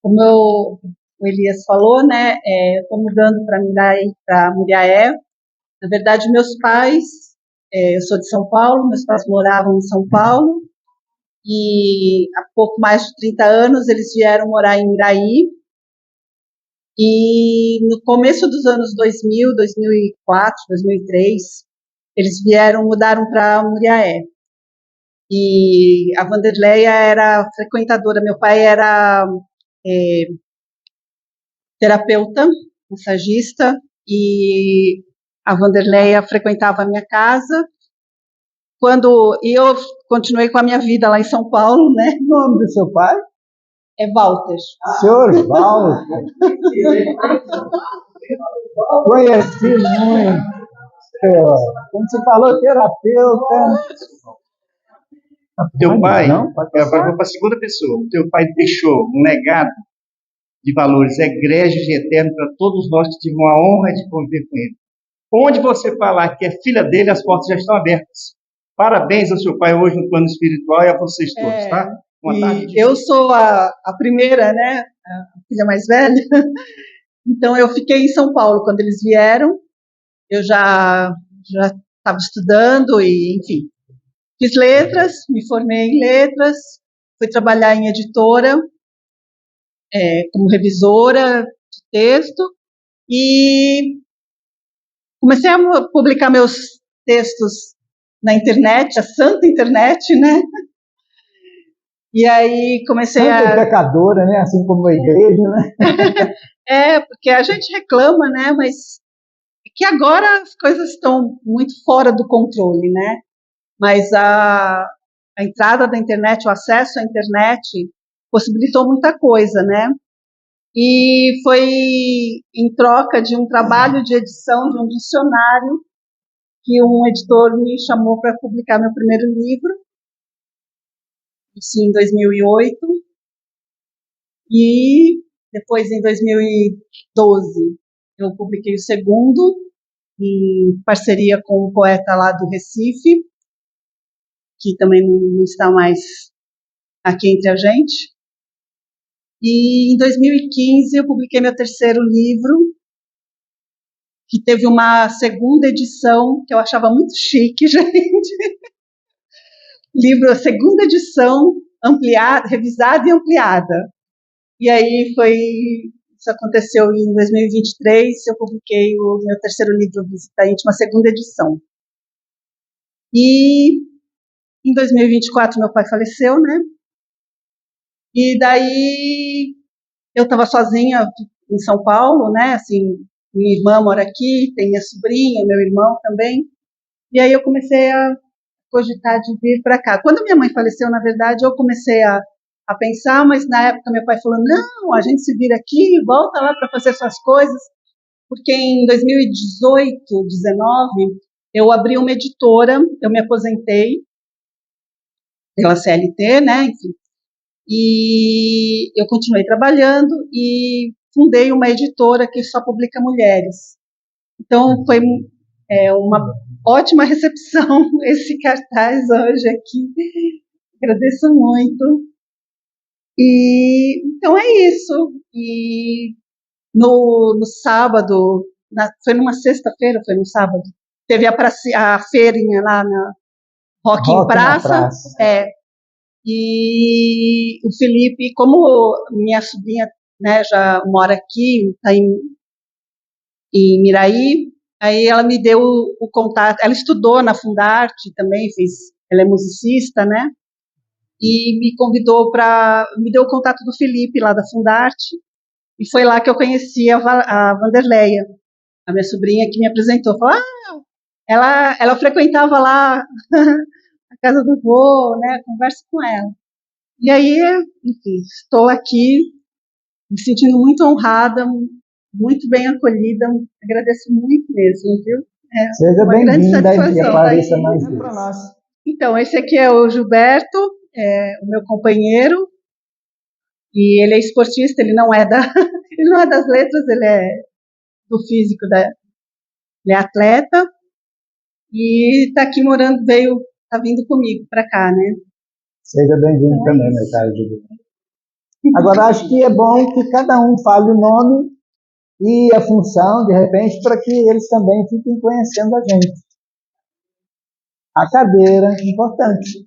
Como o Elias falou, né, eu estou mudando para Muriaé. Na verdade, meus pais, eu sou de São Paulo, meus pais moravam em São Paulo, e há pouco mais de 30 anos eles vieram morar em Iraí, e no começo dos anos 2000, 2004, 2003, eles mudaram para Muriaé. E a Vanderleia era frequentadora, meu pai era terapeuta, massagista, e a Vanderleia frequentava a minha casa. E eu continuei com a minha vida lá em São Paulo, né? O nome do seu pai? É Walter. Senhor Walter. Conheci muito. Como você falou, terapeuta. Teu pai, vou para a segunda pessoa, teu pai deixou um legado de valores egrégios e eternos para todos nós que tivemos a honra de conviver com ele. Onde você falar que é filha dele, as portas já estão abertas. Parabéns ao seu pai hoje no plano espiritual e a vocês todos, tá? Eu sou a primeira, né? A filha mais velha. Então, eu fiquei em São Paulo quando eles vieram. Eu já estava estudando e, enfim, fiz letras, me formei em letras, fui trabalhar em editora, como revisora de texto, e comecei a publicar meus textos na internet, a santa internet, né? E aí comecei Santa pecadora, né? Assim como a igreja, né? Porque a gente reclama, né? Mas é que agora as coisas estão muito fora do controle, né? Mas a entrada da internet, o acesso à internet, possibilitou muita coisa, né? E foi em troca de um trabalho de edição de um dicionário que um editor me chamou para publicar meu primeiro livro, isso em 2008, e depois, em 2012, eu publiquei o segundo, em parceria com um poeta lá do Recife, que também não está mais aqui entre a gente. E em 2015 eu publiquei meu terceiro livro, que teve uma segunda edição, que eu achava muito chique, gente. Livro, a segunda edição, ampliada, revisada e ampliada. E aí isso aconteceu em 2023, eu publiquei o meu terceiro livro, Visita Íntima, segunda edição. E em 2024 meu pai faleceu, né? E daí eu estava sozinha em São Paulo, né? Assim, minha irmã mora aqui, tem minha sobrinha, meu irmão também. E aí eu comecei a cogitar de vir para cá. Quando minha mãe faleceu, na verdade, eu comecei a pensar, mas na época meu pai falou, não, a gente se vira aqui, volta lá para fazer suas coisas, porque em 2018, 2019, eu abri uma editora, eu me aposentei pela CLT, né, enfim, e eu continuei trabalhando e fundei uma editora que só publica mulheres. Então, foi uma ótima recepção esse cartaz hoje aqui. Agradeço muito. E então é isso. E no sábado, foi numa sexta-feira, foi no sábado, teve a feirinha lá na Rock em Praça. E o Felipe, como minha sobrinha, né, já mora aqui, está em Miraí, aí ela me deu o contato. Ela estudou na Fundarte também, ela é musicista, né? E me deu o contato do Felipe lá da Fundarte, e foi lá que eu conheci a Vanderleia, a minha sobrinha, que me apresentou. Falou, ela frequentava lá a casa do vô, né? Conversa com ela. E aí, enfim, estou aqui me sentindo muito honrada, muito bem acolhida, agradeço muito mesmo, viu? Seja bem-vinda e apareça mais vezes. Então, esse aqui é o Gilberto, o meu companheiro, e ele é esportista, ele não é das letras, ele é do físico, ele é atleta, e está aqui morando, está vindo comigo para cá, né? Seja bem-vindo também, meu caro Gilberto. Agora, acho que é bom que cada um fale o nome e a função, de repente, para que eles também fiquem conhecendo a gente. A cadeira, importante.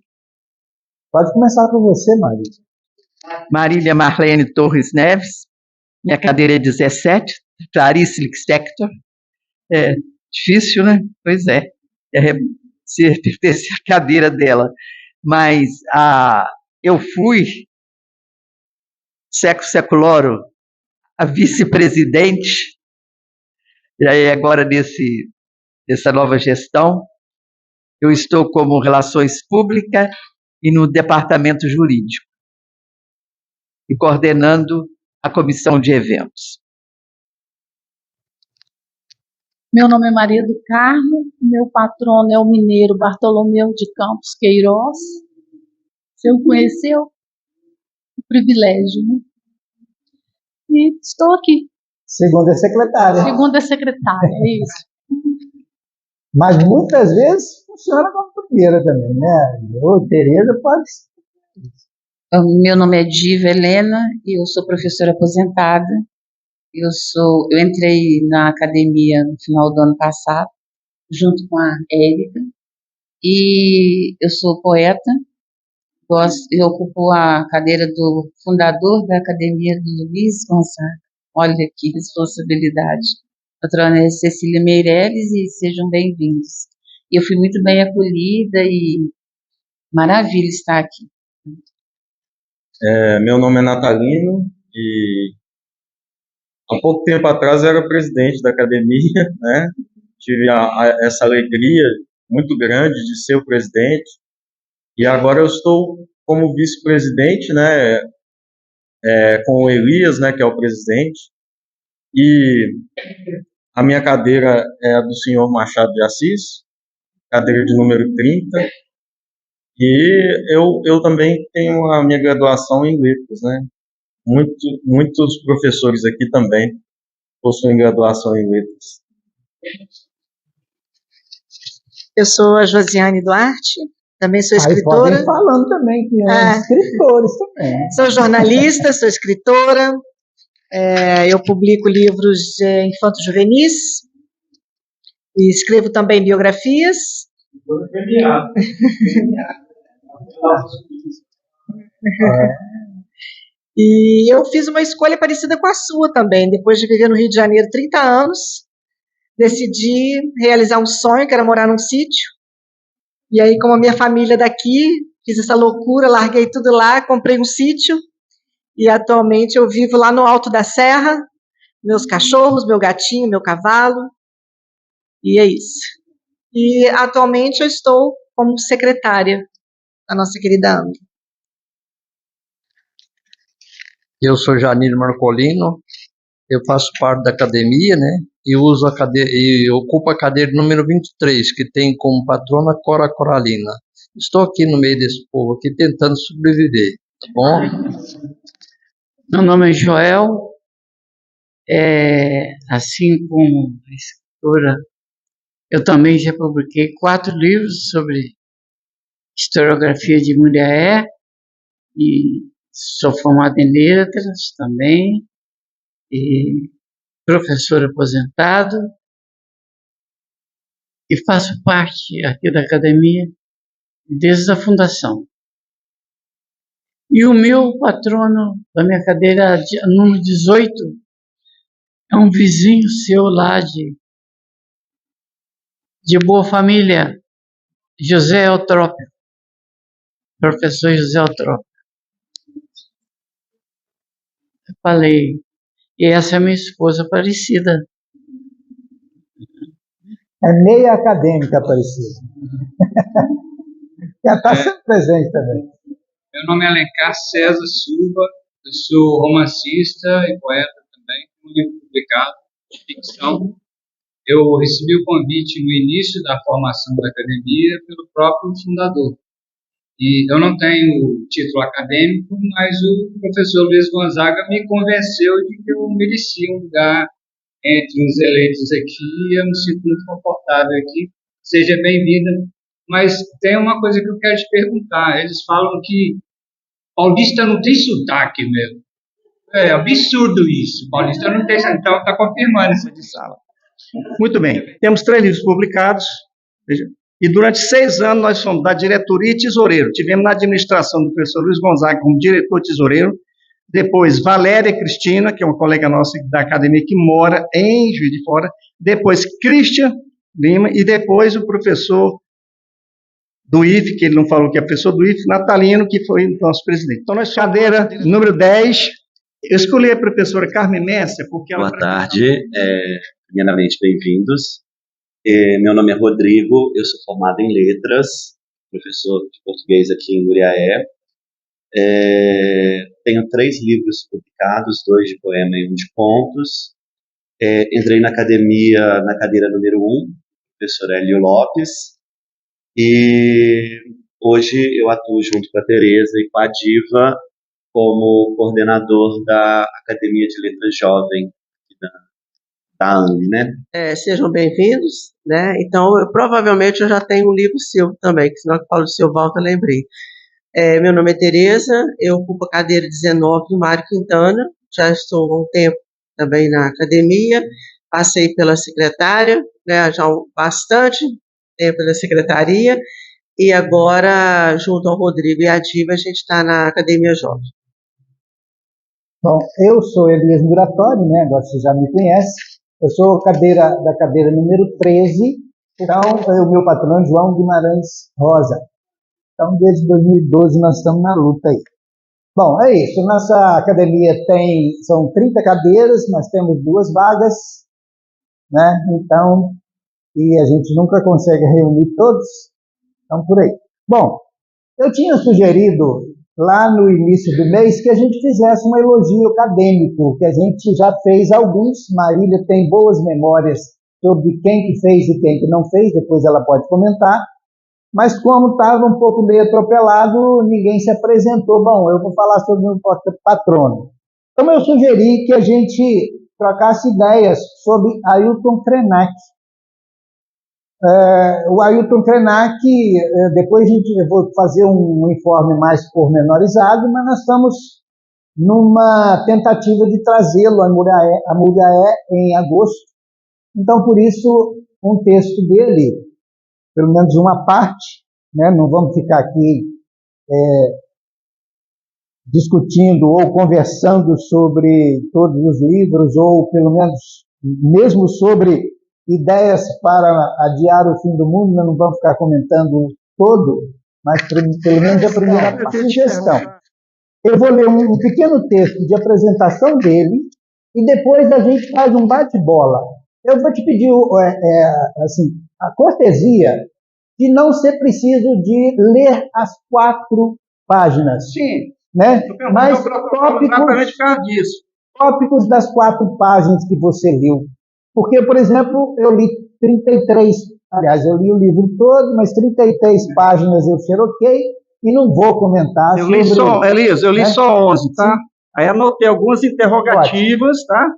Pode começar com você, Maria. Marília Marlene Torres Neves, minha cadeira é 17, Clarice Lispector. É difícil, né? Pois é, se pertencer à cadeira dela. Mas eu fui, seculoro, a vice-presidente, e aí agora nessa nova gestão, eu estou como Relações Públicas e no Departamento Jurídico, e coordenando a Comissão de Eventos. Meu nome é Maria do Carmo, meu patrono é o mineiro Bartolomeu de Campos Queiroz. Você o conheceu? Um privilégio, né? E estou aqui. Segunda secretária. Segunda secretária, é isso. Mas muitas vezes funciona como primeira também, né? Ou Tereza pode. Meu nome é Diva Helena e eu sou professora aposentada. Eu entrei na academia no final do ano passado, junto com a Érica, e eu sou poeta. Eu ocupo a cadeira do fundador da academia, do Luiz Gonzaga. Olha que responsabilidade. A patrona é Cecília Meirelles e sejam bem-vindos. Eu fui muito bem acolhida e maravilha estar aqui. Meu nome é Natalino e há pouco tempo atrás eu era presidente da academia, né? Tive essa alegria muito grande de ser o presidente e agora eu estou como vice-presidente, né? Com o Elias, né? Que é o presidente, e a minha cadeira é a do senhor Machado de Assis, cadeira de número 30, e eu também tenho a minha graduação em letras, né? Muitos professores aqui também possuem graduação em letras. Eu sou a Josiane Duarte, também sou escritora. Podem falando também, que escritores também. Sou jornalista, sou escritora, eu publico livros infanto-juvenis e escrevo também biografias. E eu fiz uma escolha parecida com a sua também. Depois de viver no Rio de Janeiro 30 anos, decidi realizar um sonho, que era morar num sítio. E aí, como a minha família é daqui, fiz essa loucura, larguei tudo lá, comprei um sítio. E atualmente eu vivo lá no alto da serra, meus cachorros, meu gatinho, meu cavalo. E é isso. E atualmente eu estou como secretária da nossa querida Ana. Eu sou Janir Marcolino, eu faço parte da academia, né? E uso a cadeira, e ocupo a cadeira número 23, que tem como patrona Cora Coralina. Estou aqui no meio desse povo aqui tentando sobreviver, tá bom? Meu nome é Joel, assim como a escritora, eu também já publiquei 4 livros sobre historiografia de Muriaé e sou formada em letras também, e professor aposentado, e faço parte aqui da academia desde a fundação. E o meu patrono da minha cadeira, número 18, é um vizinho seu lá de Boa Família, José Eutrópio, professor José Eutrópio. Eu falei, e essa é minha esposa Aparecida. É meia acadêmica Aparecida. Já está sempre presente também. Meu nome é Alencar César Silva, eu sou romancista e poeta também, com um livro publicado de ficção. Eu recebi o convite no início da formação da academia pelo próprio fundador. E eu não tenho título acadêmico, mas o professor Luiz Gonzaga me convenceu de que eu merecia um lugar entre os eleitos aqui, e eu me sinto muito confortável aqui. Seja bem-vinda. Mas tem uma coisa que eu quero te perguntar. Eles falam que paulista não tem sotaque mesmo. É absurdo isso. O paulista não tem, então está confirmando isso de sala. Muito bem. Temos 3 livros publicados. Veja. E durante 6 anos nós fomos da diretoria e tesoureiro. Tivemos na administração do professor Luiz Gonzaga como diretor tesoureiro. Depois, Valéria Cristina, que é uma colega nossa da academia que mora em Juiz de Fora. Depois, Christian Lima. E depois o professor do IFE, que ele não falou que é professor do IFE, Natalino, que foi o nosso presidente. Então, nós cadeira número 10. Eu escolhi a professora Carmen Messia porque ela... Boa tarde. Primeiramente, bem-vindos. Meu nome é Rodrigo, eu sou formado em Letras, professor de português aqui em Muriaé. Tenho 3 livros publicados, 2 de poema e 1 de contos. Entrei na academia na cadeira número 1, professor Hélio Lopes, e hoje eu atuo junto com a Tereza e com a Diva como coordenador da Academia de Letras Jovem da ANLE, né? Sejam bem-vindos, né? Então, provavelmente eu já tenho um livro seu também, que senão eu falo do seu Walter, eu lembrei. Meu nome é Tereza, eu ocupo a cadeira 19 do Mário Quintana, já estou há um tempo também na academia, passei pela secretária, né, já há bastante tempo na secretaria, e agora, junto ao Rodrigo e à Diva, a gente está na Academia Jovem. Bom, eu sou Elias Muratori, né? Agora você já me conhece. Eu sou da cadeira número 13, então o meu patrão é João Guimarães Rosa. Então, desde 2012 nós estamos na luta aí. Bom, é isso. Nossa academia são 30 cadeiras, nós temos 2 vagas, né? Então, e a gente nunca consegue reunir todos, então por aí. Bom, eu tinha sugerido lá no início do mês que a gente fizesse um elogio acadêmico, que a gente já fez alguns. Marília tem boas memórias sobre quem que fez e quem que não fez, depois ela pode comentar. Mas como estava um pouco meio atropelado, ninguém se apresentou. Bom, eu vou falar sobre o meu patrono. Então eu sugeri que a gente trocasse ideias sobre Ailton Krenak. O Ailton Krenak, depois eu vou fazer um informe mais pormenorizado, mas nós estamos numa tentativa de trazê-lo a Muriaé em agosto. Então, por isso, um texto dele, pelo menos uma parte, né? Não vamos ficar aqui discutindo ou conversando sobre todos os livros, ou pelo menos mesmo sobre ideias para adiar o fim do mundo, nós não vamos ficar comentando todo, mas pelo menos a primeira sugestão. Eu vou ler um pequeno texto de apresentação dele e depois a gente faz um bate-bola. Eu vou te pedir assim, a cortesia de não ser preciso de ler as 4 páginas. Sim. Né? Mas tópicos das 4 páginas que você leu. Porque, por exemplo, eu li 33, aliás, eu li o livro todo, mas 33 páginas eu xeroquei e não vou comentar sobre... Elias, eu li só 11, tá? Sim. Aí anotei algumas interrogativas, tá?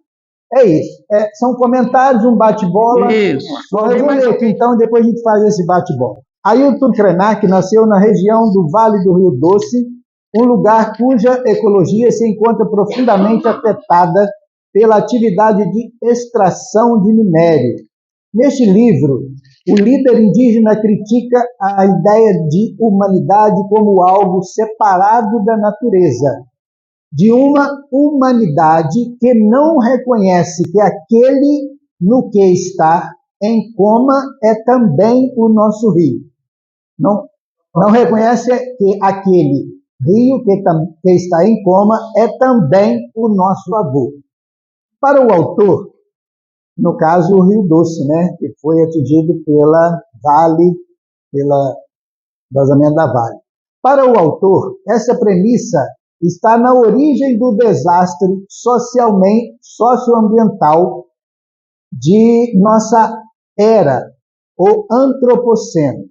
É isso. São comentários, um bate-bola. Isso. Eu vou ler aqui, então, depois a gente faz esse bate-bola. Ailton Krenak nasceu na região do Vale do Rio Doce, um lugar cuja ecologia se encontra profundamente afetada pela atividade de extração de minério. Neste livro, o líder indígena critica a ideia de humanidade como algo separado da natureza, de uma humanidade que não reconhece que aquele no que está em coma é também o nosso rio. Não reconhece que aquele rio que está em coma é também o nosso avô. Para o autor, no caso o Rio Doce, né, que foi atingido pelo vazamento da Vale. Para o autor, essa premissa está na origem do desastre socioambiental de nossa era, o antropoceno.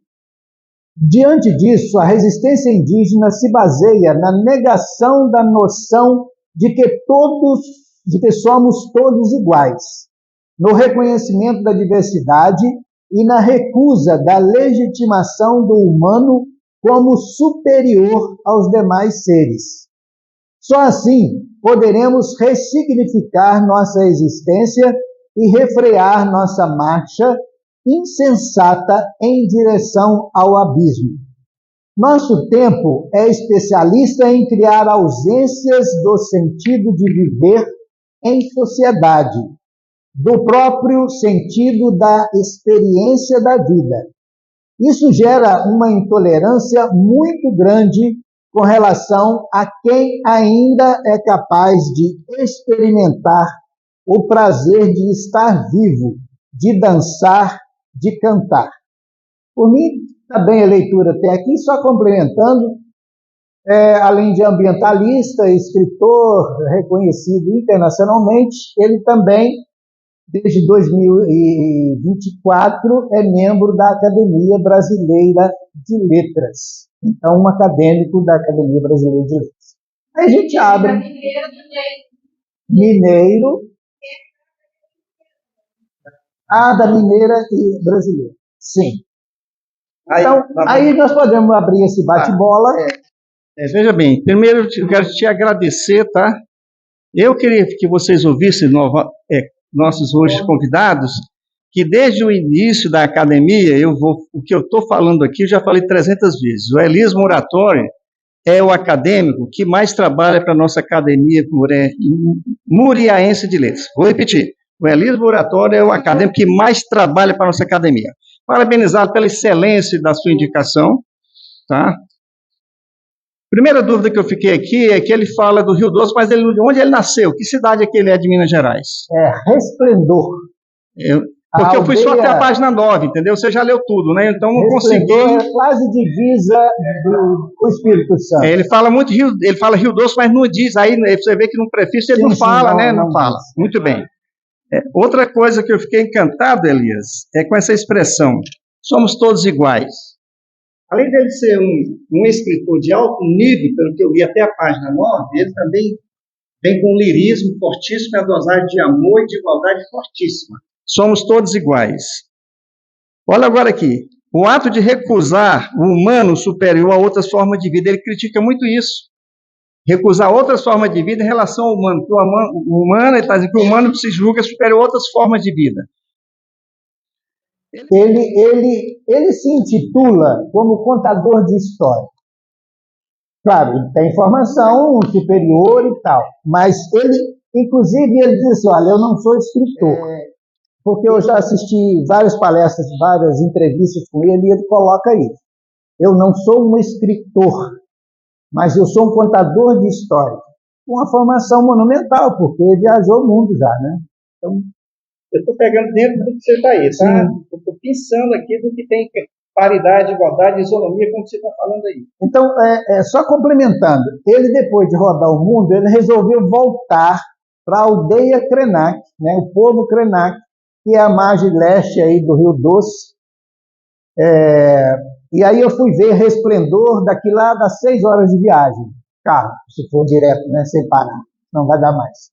Diante disso, a resistência indígena se baseia na negação da noção de que somos todos iguais, no reconhecimento da diversidade e na recusa da legitimação do humano como superior aos demais seres. Só assim poderemos ressignificar nossa existência e refrear nossa marcha insensata em direção ao abismo. Nosso tempo é especialista em criar ausências do sentido de viver em sociedade, do próprio sentido da experiência da vida. Isso gera uma intolerância muito grande com relação a quem ainda é capaz de experimentar o prazer de estar vivo, de dançar, de cantar. Por mim, está bem a leitura até aqui, só complementando, além de ambientalista, escritor reconhecido internacionalmente, ele também, desde 2024, é membro da Academia Brasileira de Letras. Então, um acadêmico da Academia Brasileira de Letras. Aí a gente abre. Mineiro. Da Mineira e Brasileira. Sim. Então, aí nós podemos abrir esse bate-bola. Veja bem, primeiro eu quero te agradecer, tá? Eu queria que vocês ouvissem nossos hoje convidados, que desde o início da academia, o que eu estou falando aqui, eu já falei 300 vezes. O Elias Muratori é o acadêmico que mais trabalha para a nossa Academia Muriaense de Letras. Vou repetir. O Elias Muratori é o acadêmico que mais trabalha para a nossa academia. Parabenizado pela excelência da sua indicação, tá? Primeira dúvida que eu fiquei aqui é que ele fala do Rio Doce, mas onde ele nasceu? Que cidade é que ele é de Minas Gerais? Resplendor. Porque eu fui só até a página 9, entendeu? Você já leu tudo, né? Então não consegui... É quase divisa do Espírito Santo. Ele fala muito ele fala Rio Doce, mas não diz. Aí você vê que no prefixo ele não fala, né? Não fala. Muito bem. Outra coisa que eu fiquei encantado, Elias, é com essa expressão, somos todos iguais. Além dele ser um escritor de alto nível, pelo que eu li até a página 9, ele também vem com um lirismo fortíssimo e a dosagem de amor e de igualdade fortíssima. Somos todos iguais. Olha agora aqui. O ato de recusar o humano superior a outras formas de vida, ele critica muito isso. Recusar outras formas de vida em relação ao humano. Porque o humano, ele está dizendo que o humano se julga superior a outras formas de vida. Ele se intitula como contador de história. Claro, ele tem informação superior e tal, mas inclusive, ele diz assim, olha, eu não sou escritor, porque eu já assisti várias palestras, várias entrevistas com ele, e ele coloca isso. Eu não sou um escritor, mas eu sou um contador de história. Uma formação monumental, porque ele viajou o mundo já, né? Então, eu estou pegando dentro do que você está aí, tá? Eu estou pensando aqui do que tem paridade, igualdade, isonomia, como você está falando aí. Então, só complementando, ele depois de rodar o mundo, ele resolveu voltar para a aldeia Krenak, né, o povo Krenak, que é a margem leste aí do Rio Doce. E aí eu fui ver Resplendor daqui lá das 6 horas de viagem, carro, se for direto, né, sem parar, não vai dar mais.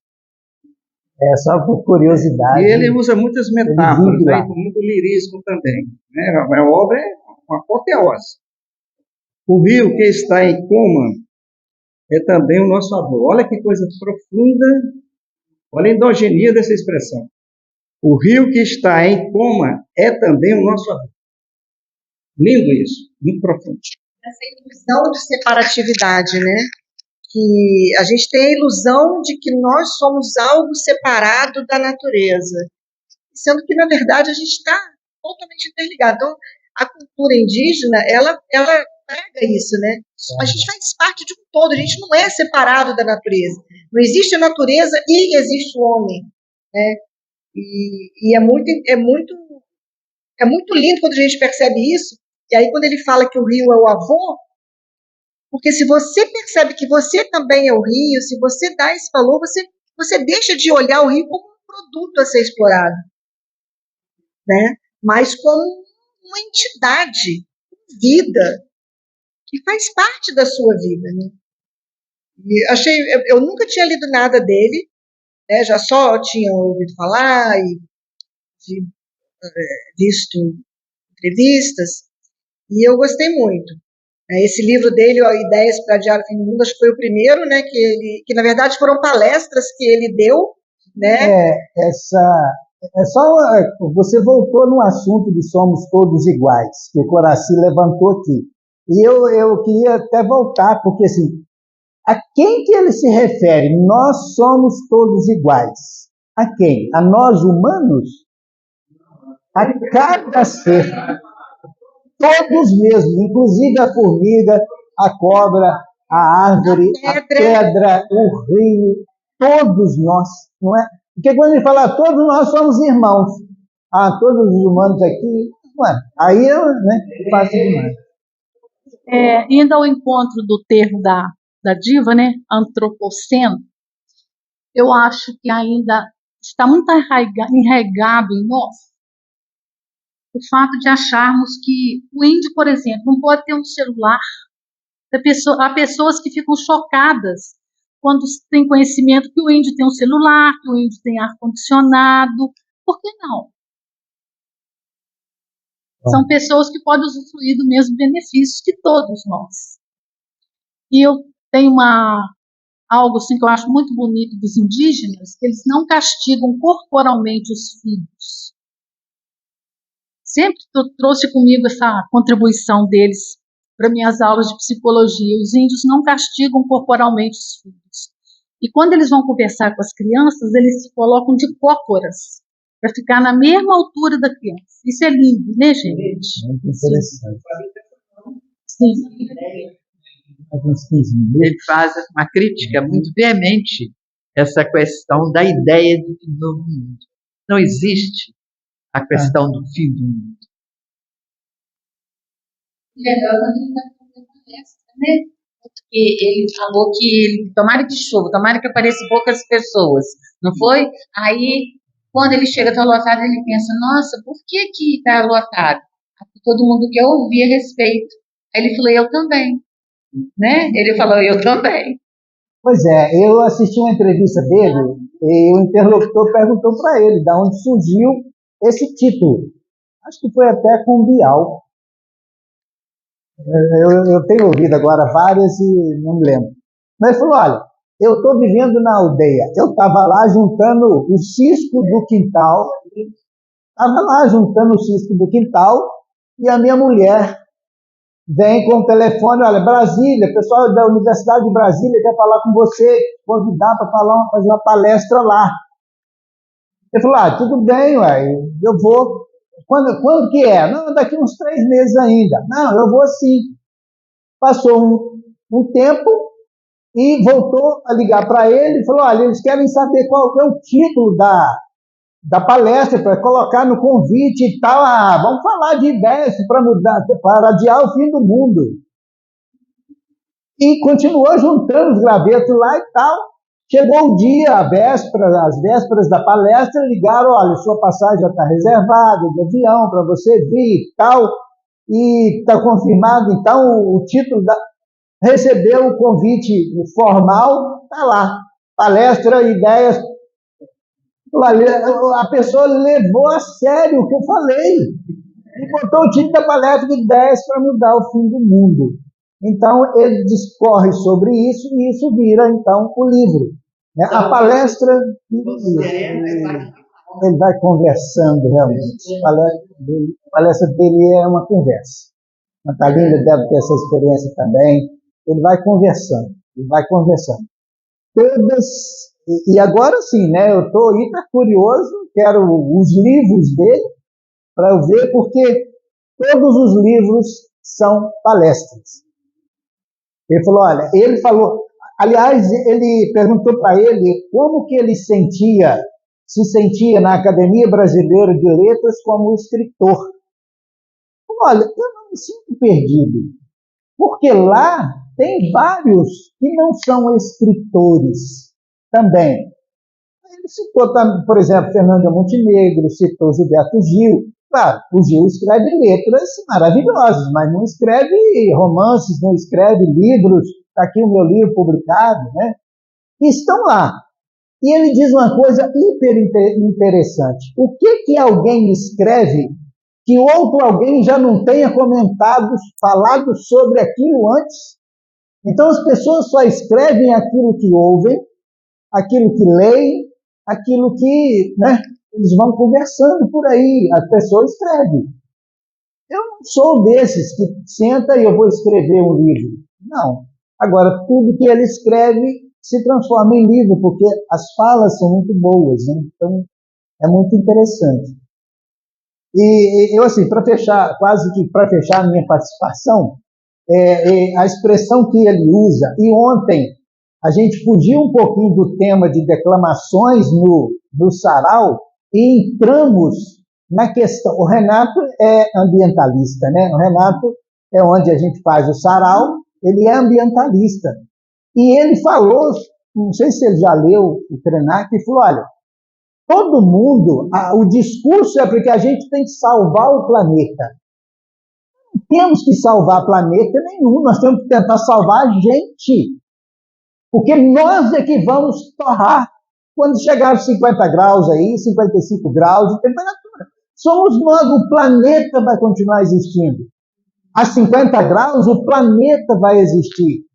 Só por curiosidade. E ele usa muitas metáforas, né, muito lirismo também. Né? A obra é uma apoteose. O rio que está em coma é também o nosso avô. Olha que coisa profunda, olha a endogenia dessa expressão. O rio que está em coma é também o nosso avô. Lindo isso, muito profundo. Essa ilusão de separatividade, né? Que a gente tem a ilusão de que nós somos algo separado da natureza, sendo que, na verdade, a gente está totalmente interligado. Então, a cultura indígena, ela prega isso, né? A gente faz parte de um todo, a gente não é separado da natureza. Não existe a natureza e existe o homem, né? E é muito lindo quando a gente percebe isso. E aí, quando ele fala que o rio é o avô, porque se você percebe que você também é o rio, se você dá esse valor, você deixa de olhar o rio como um produto a ser explorado, né? Mas como uma entidade, vida, que faz parte da sua vida, né? E eu nunca tinha lido nada dele, né? Já só tinha ouvido falar e visto entrevistas, e eu gostei muito. Esse livro dele, ó, Ideias para Adiar o Fim do Mundo, acho que foi o primeiro, né, que na verdade foram palestras que ele deu, né? Você voltou no assunto de somos todos iguais, que o Coraci levantou aqui. E eu queria até voltar, porque assim, a quem que ele se refere? Nós somos todos iguais. A quem? A nós humanos? A cada ser. Todos mesmo, inclusive a formiga, a cobra, a árvore, a pedra, o rio, todos nós, não é? Porque quando ele fala todos nós somos irmãos, todos os humanos aqui, ué, aí né, fácil demais. Indo ao encontro do termo da diva, né, antropoceno, eu acho que ainda está muito enraizado em nós o fato de acharmos que o índio, por exemplo, não pode ter um celular. Há pessoas que ficam chocadas quando têm conhecimento que o índio tem um celular, que o índio tem ar-condicionado. Por que não? São pessoas que podem usufruir do mesmo benefício que todos nós. E eu tenho algo assim que eu acho muito bonito dos indígenas, que eles não castigam corporalmente os filhos. Sempre trouxe comigo essa contribuição deles para minhas aulas de psicologia. Os índios não castigam corporalmente os filhos. E quando eles vão conversar com as crianças, eles se colocam de cócoras, para ficar na mesma altura da criança. Isso é lindo, né, gente? Muito interessante. Sim. Ele faz uma crítica muito veemente essa questão da ideia de fim do mundo. Não existe a questão do fim do mundo. Legal quando ele vai fazer palestra, né? Porque ele falou que tomara que chova, tomara que apareçam poucas pessoas, não foi? Aí, quando ele chega tá lotado, ele pensa, nossa, por que está lotado? Todo mundo quer ouvir a respeito. Aí ele falou, eu também. Né? Ele falou, eu também. Pois é, eu assisti uma entrevista dele e o interlocutor perguntou para ele de onde surgiu esse título. Acho que foi até com o Bial. Eu tenho ouvido agora várias e não me lembro. Mas ele falou, olha, eu estou vivendo na aldeia. Eu estava lá juntando o cisco do quintal. E a minha mulher vem com o telefone, olha, Brasília, pessoal da Universidade de Brasília quer falar com você, convidar para fazer uma palestra lá. Ele falou, tudo bem, ué, eu vou. Quando que é? Não, daqui uns 3 meses ainda. Não, eu vou sim. Passou um tempo e voltou a ligar para ele e falou, olha, eles querem saber qual é o título da palestra, para colocar no convite e tal. Vamos falar de ideias para adiar o fim do mundo. E continuou juntando os gravetos lá e tal. Chegou o dia, as vésperas da palestra, ligaram, olha, sua passagem já está reservada de avião para você vir e tal, e está confirmado, então, o título recebeu o convite formal, está lá, palestra, ideias. A pessoa levou a sério o que eu falei e botou o título da palestra de ideias para mudar o fim do mundo. Então, ele discorre sobre isso e isso vira, então, o livro. A palestra, ele vai conversando, realmente. A palestra dele é uma conversa. A Thalinda deve ter essa experiência também. Ele vai conversando. E agora sim, né? Eu estou hiper curioso, quero os livros dele para eu ver, porque todos os livros são palestras. Ele falou, aliás, ele perguntou para ele como que ele se sentia na Academia Brasileira de Letras como escritor. Olha, eu não me sinto perdido, porque lá tem vários que não são escritores também. Ele citou, por exemplo, Fernanda Montenegro, citou Gilberto Gil. Claro, o Gil escreve letras maravilhosas, mas não escreve romances, não escreve livros. Está aqui o meu livro publicado, né? E estão lá. E ele diz uma coisa hiper interessante. O que alguém escreve que outro alguém já não tenha comentado, falado sobre aquilo antes. Então as pessoas só escrevem aquilo que ouvem, aquilo que leem, aquilo que, né, eles vão conversando por aí, as pessoas escrevem. Eu não sou desses que senta e eu vou escrever um livro. Não. Agora, tudo que ele escreve se transforma em livro, porque as falas são muito boas, né? Então, é muito interessante. E eu, assim, para fechar, quase que para fechar a minha participação, a expressão que ele usa, e ontem a gente fugiu um pouquinho do tema de declamações no sarau e entramos na questão. O Renato é ambientalista, né? O Renato é onde a gente faz o sarau, ele é ambientalista. E ele falou, não sei se ele já leu o Krenak, e falou, olha, todo mundo, o discurso é porque a gente tem que salvar o planeta. Não temos que salvar planeta nenhum, nós temos que tentar salvar a gente. Porque nós é que vamos torrar quando chegar aos 50 graus aí, 55 graus de temperatura. Somos nós, o planeta vai continuar existindo. A 50 graus, o planeta vai existir.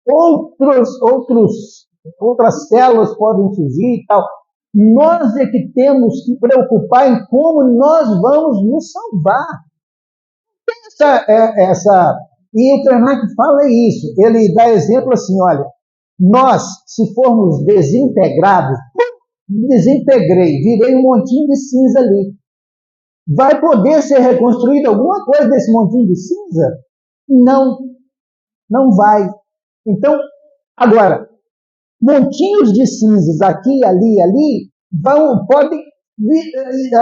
Outras células podem surgir e tal. Nós é que temos que preocupar em como nós vamos nos salvar. E o Krenak fala isso. Ele dá exemplo assim, olha, nós, se formos desintegrados, desintegrei, virei um montinho de cinza ali. Vai poder ser reconstruída alguma coisa desse montinho de cinza? Não, não vai. Então, agora, montinhos de cinzas aqui, ali, podem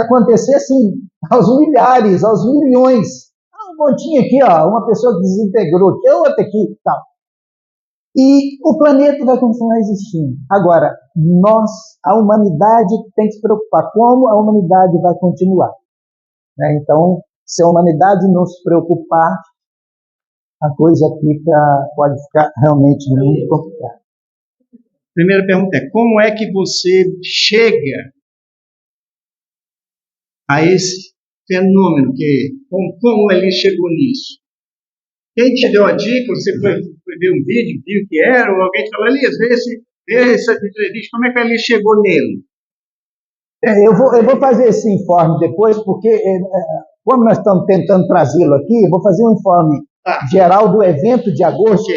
acontecer assim, aos milhares, aos milhões. Um montinho aqui, ó, uma pessoa que desintegrou aqui, outra aqui e tal. E o planeta vai continuar existindo. Agora, nós, a humanidade, tem que se preocupar como a humanidade vai continuar. Né? Então, se a humanidade não se preocupar, a coisa pode ficar realmente muito complicada. Primeira pergunta é, como é que você chega a esse fenômeno? Como ele chegou nisso? Quem te deu a dica? Você foi ver um vídeo, viu que era, ou alguém te falou, Elias, vê essa entrevista, como é que ele chegou nele? Eu vou fazer esse informe depois, porque como nós estamos tentando trazê-lo aqui, eu vou fazer um informe geral do evento de agosto,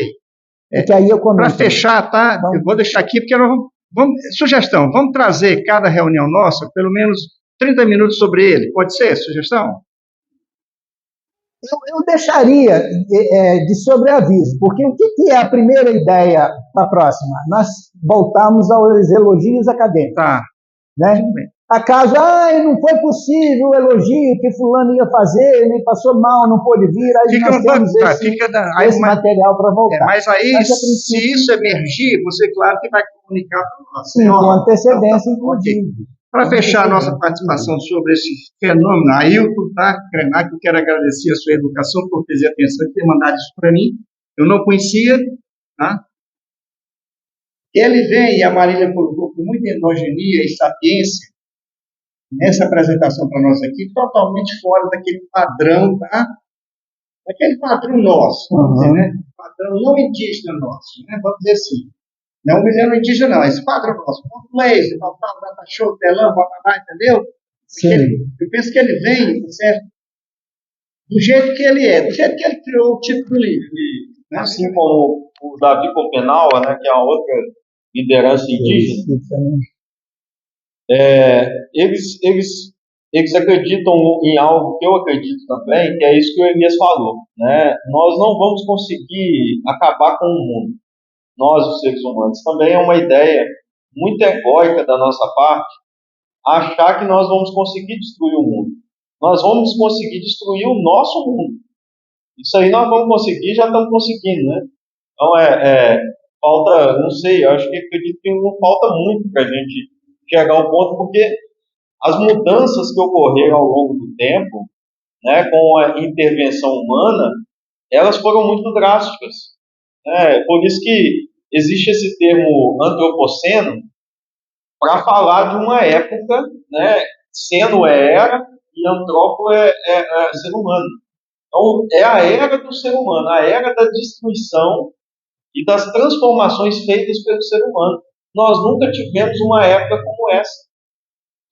que aí eu comento. Para fechar, tá? Eu vou deixar aqui, porque sugestão, vamos trazer cada reunião nossa, pelo menos 30 minutos sobre ele, pode ser? Sugestão? Eu deixaria de sobreaviso, porque o que é a primeira ideia para a próxima? Nós voltamos aos elogios acadêmicos. Tá. Né? Acaso, não foi possível o elogio que fulano ia fazer, nem passou mal, não pôde vir, aí nós temos esse material para voltar. Mas aí, se isso emergir, você, claro, que vai comunicar para nós. Sim, com antecedência, inclusive. Para fechar a nossa participação sobre esse fenômeno, Ailton, Krenak, eu quero agradecer a sua educação por ter atenção e ter mandado isso para mim. Eu não conhecia, tá? Ele vem, e a Marília colocou com muita enogenia e sapiência, nessa apresentação para nós aqui, totalmente fora daquele padrão, tá? Daquele padrão nosso, vamos dizer, né? Padrão não indígena nosso, né? Vamos dizer assim. Não humilhando o indígena, não. Esse padrão nosso. Blazer, data show, telão, bababá, entendeu? Eu penso que ele vem, certo? Do jeito que ele é, do jeito que ele criou o tipo do livro. Né? Assim como o Davi Copenaua, né, que é a outra liderança indígena, eles acreditam em algo que eu acredito também, que é isso que o Elias falou. Né? Nós não vamos conseguir acabar com o mundo. Nós, os seres humanos. Também é uma ideia muito egóica da nossa parte achar que nós vamos conseguir destruir o mundo. Nós vamos conseguir destruir o nosso mundo. Isso aí nós vamos conseguir, já estamos conseguindo, né? Então, falta, não sei, eu acho que acredito que não falta muito para a gente chegar ao ponto, porque as mudanças que ocorreram ao longo do tempo, né, com a intervenção humana, elas foram muito drásticas. Por isso que existe esse termo antropoceno para falar de uma época, né, seno era e antrópolo é ser humano. Então, é a era do ser humano, a era da destruição e das transformações feitas pelo ser humano. Nós nunca tivemos uma época como essa.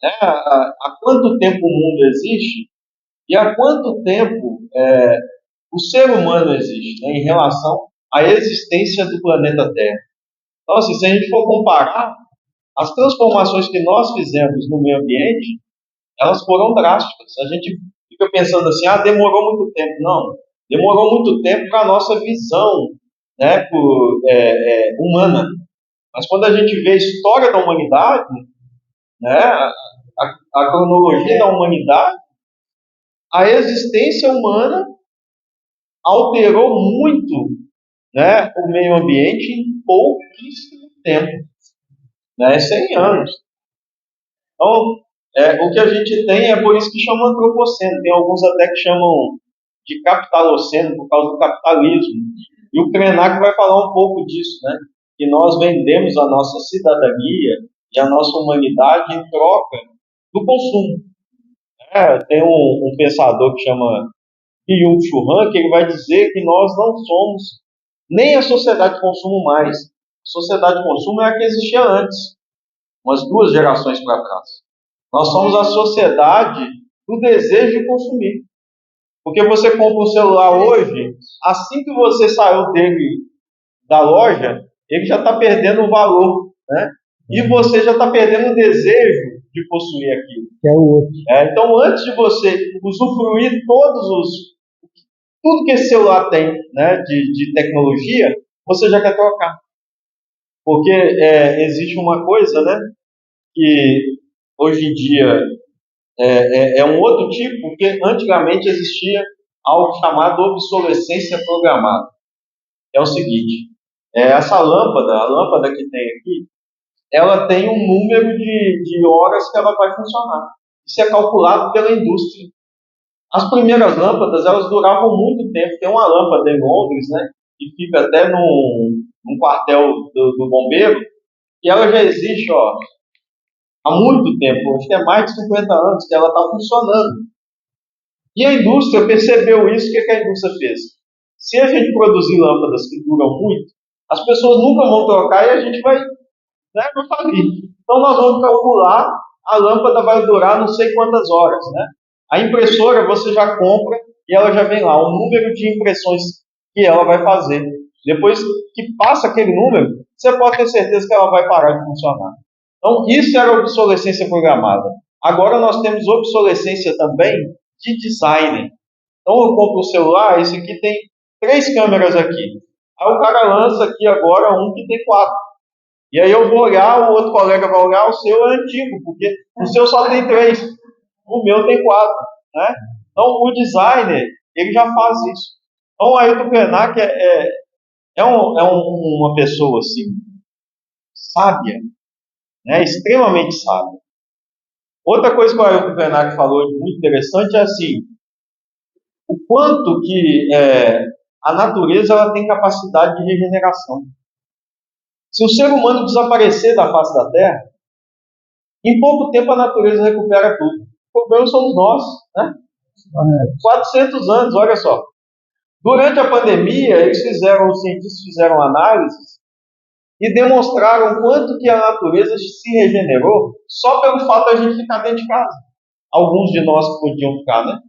Né? Há quanto tempo o mundo existe e há quanto tempo o ser humano existe, né, em relação à existência do planeta Terra. Então, assim, se a gente for comparar, as transformações que nós fizemos no meio ambiente, elas foram drásticas. A gente fica pensando assim, demorou muito tempo. Não, demorou muito tempo para a nossa visão, né, humana. Mas quando a gente vê a história da humanidade, né, a cronologia da humanidade, a existência humana alterou muito, né, o meio ambiente em pouquíssimo tempo, né, 100 anos. Então, o que a gente tem é por isso que chama antropoceno. Tem alguns até que chamam de capitaloceno por causa do capitalismo. E o Krenak vai falar um pouco disso, né? Que nós vendemos a nossa cidadania e a nossa humanidade em troca do consumo. Tem um pensador que chama Byung-Chul Han, que ele vai dizer que nós não somos nem a sociedade de consumo mais. A sociedade de consumo é a que existia antes, umas 2 gerações para trás. Nós somos a sociedade do desejo de consumir. Porque você compra um celular hoje, assim que você saiu dele da loja, ele já está perdendo o valor, né? E você já está perdendo o desejo de possuir aquilo. Que é o outro. Então, antes de você usufruir tudo que esse celular tem, né, de tecnologia, você já quer trocar. Porque existe uma coisa, né, que hoje em dia é um outro tipo, porque antigamente existia algo chamado obsolescência programada. É o seguinte, essa lâmpada, a lâmpada que tem aqui, ela tem um número de horas que ela vai funcionar. Isso é calculado pela indústria. As primeiras lâmpadas, elas duravam muito tempo. Tem uma lâmpada em Londres, né, que fica até num quartel do bombeiro, e ela já existe, há muito tempo, acho que é mais de 50 anos que ela está funcionando. E a indústria percebeu isso, o que a indústria fez? Se a gente produzir lâmpadas que duram muito, as pessoas nunca vão trocar e a gente vai falir. Então nós vamos calcular, a lâmpada vai durar não sei quantas horas, né? A impressora você já compra e ela já vem lá, o número de impressões que ela vai fazer. Depois que passa aquele número, você pode ter certeza que ela vai parar de funcionar. Então isso era obsolescência programada. Agora nós temos obsolescência também de design. Então eu compro um celular, esse aqui tem 3 câmeras aqui. Aí o cara lança aqui agora um que tem 4. E aí eu vou olhar, o outro colega vai olhar, o seu é antigo, porque o seu só tem 3, o meu tem 4. Né? Então o designer, ele já faz isso. Então o Ailton Krenak uma pessoa assim, sábia, né? Extremamente sábia. Outra coisa que o Ailton Krenak falou de muito interessante é assim, o quanto que a natureza ela tem capacidade de regeneração. Se o ser humano desaparecer da face da Terra, em pouco tempo a natureza recupera tudo. O problema somos nós, né? 400 anos, olha só. Durante a pandemia, os cientistas fizeram análises e demonstraram quanto que a natureza se regenerou só pelo fato de a gente ficar dentro de casa. Alguns de nós que podiam ficar, né?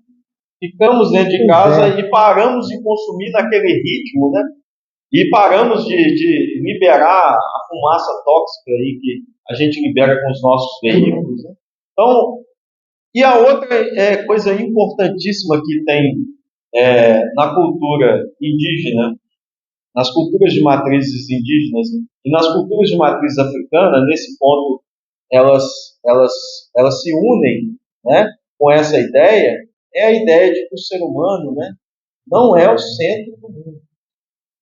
Ficamos dentro de casa e paramos de consumir naquele ritmo, né? E paramos de liberar a fumaça tóxica aí que a gente libera com os nossos veículos. Né? Então, e a outra coisa importantíssima que tem na cultura indígena, nas culturas de matrizes indígenas e nas culturas de matriz africana, nesse ponto elas se unem, né, com essa ideia, é a ideia de que o ser humano, né, não é o centro do mundo.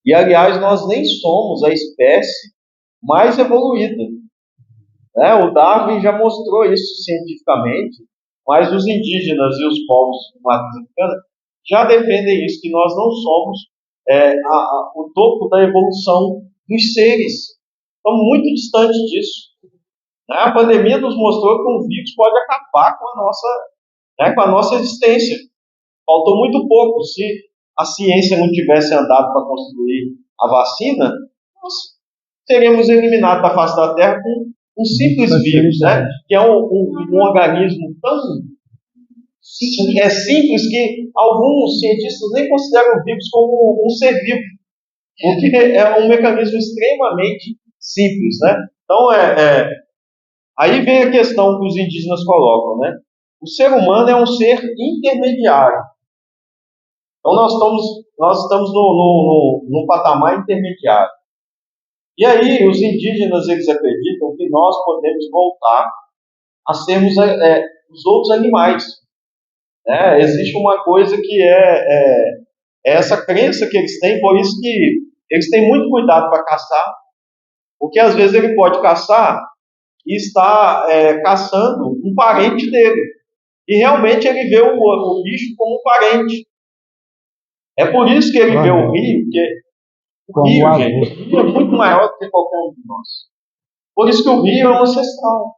E, aliás, nós nem somos a espécie mais evoluída. Né? O Darwin já mostrou isso cientificamente, mas os indígenas e os povos de matriz africana já defendem isso, que nós não somos o topo da evolução dos seres. Estamos muito distantes disso. Né? A pandemia nos mostrou que um vírus pode acabar com a nossa né, com a nossa existência. Faltou muito pouco. Se a ciência não tivesse andado para construir a vacina, nós seríamos eliminados da face da Terra com um simples vírus, né? Que é um organismo tão simples que alguns cientistas nem consideram o vírus como um ser vivo, porque é um mecanismo extremamente simples, né? Então, aí vem a questão que os indígenas colocam, né? O ser humano é um ser intermediário. Então, nós estamos num patamar intermediário. E aí, os indígenas, eles acreditam que nós podemos voltar a sermos os outros animais. Né? Existe uma coisa que é essa crença que eles têm, por isso que eles têm muito cuidado para caçar, porque às vezes ele pode caçar e está caçando um parente dele. E realmente ele vê o bicho como um parente. É por isso que ele vê o rio, porque o rio, gente, o rio é muito maior do que qualquer um de nós. Por isso que o rio é um ancestral.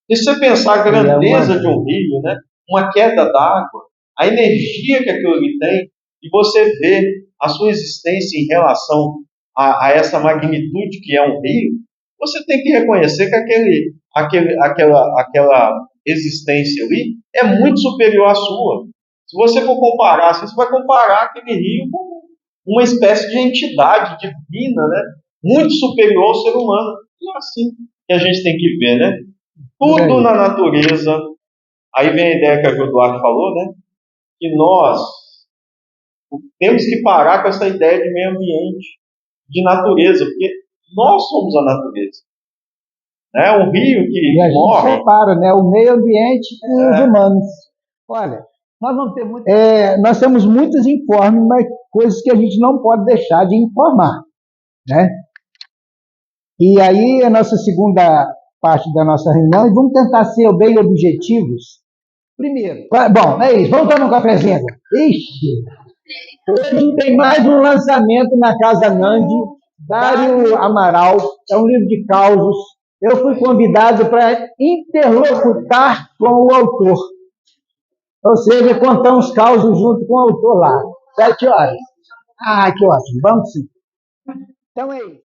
E se você pensar a grandeza de um rio, né, uma queda d'água, a energia que aquilo ali tem, e você vê a sua existência em relação a essa magnitude que é um rio, você tem que reconhecer que aquela existência ali é muito superior à sua. Se você for comparar, você vai comparar aquele rio com uma espécie de entidade divina, né? Muito superior ao ser humano. E é assim que a gente tem que ver, né? Tudo na natureza. Aí vem a ideia que o Eduardo falou, né? Que nós temos que parar com essa ideia de meio ambiente, de natureza, porque nós somos a natureza. Né? Um rio que e a morre... gente separa, né? O meio ambiente e os humanos. Olha, nós vamos ter muito... nós temos muitos informes, mas coisas que a gente não pode deixar de informar, né? E aí, a nossa segunda parte da nossa reunião, e vamos tentar ser bem objetivos. Primeiro, bom, é isso, vamos tomar um cafezinho agora. Ixi! Hoje tem mais um lançamento na Casa Nandi, Dário Amaral, é um livro de causos. Eu fui convidado para interlocutar com o autor. Ou seja, contar uns causos junto com o autor lá. 7 horas. Ah, que ótimo. Vamos sim. Então é isso.